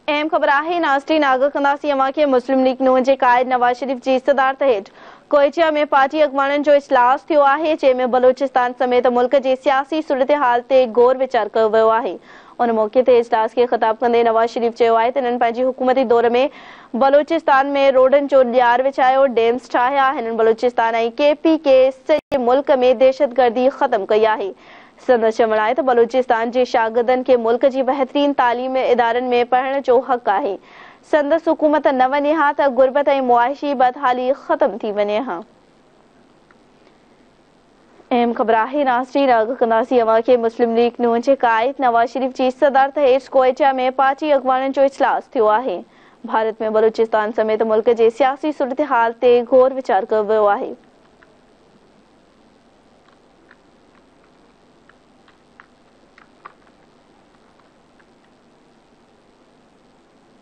अहम ख़बर आहे नाज़रीन आगाह कंदासीं अवां खे मुस्लिम लीग नून जे क़ाइद नवाज़ शरीफ जी सदारत हेठि कोयचा में पार्टी अॻुवाणनि जो इजलास थियो आहे, जंहिंमें बलूचिस्तान समेत मुल्क जे सियासी सूरत-हाल ते गौर वीचार कयो वियो आहे। उन मौक़े ते इजलास खे ख़िताब कंदे नवाज़ शरीफ चयो आहे त हिननि पंहिंजी हुकूमती दौर में बलूचिस्तान में रोडनि जो ॾियार विछायो, डैम्स ठाहिया। हिननि बलूचिस्तान ऐं केपी के सॼे मुल्क में दहशतगर्दी ख़त्म कई आहे। संदसि चवणु आहे त बलूचिस्तान जे शागिर्दनि खे मुल्क जी बहितरीन तालीम इदारनि में पढ़ण जो हक़ आहे। संदसि हुकूमत न वञे हा त गुर्बत ऐं मुआशी बदहाली ख़त्म थी वञे हा। अहम ख़बर आहे नाज़रीन आगाह कंदासीं अवां खे मुस्लिम लीग नून जे क़ाइद नवाज़ शरीफ जी सदारत हेठि कोयचा में पार्टी अॻुवाणनि जो इजलास थियो आहे। भारत में बलूचिस्तान समेत मुल्क जे सियासी सूरत-हाल ते गौर वीचार कयो वियो आहे।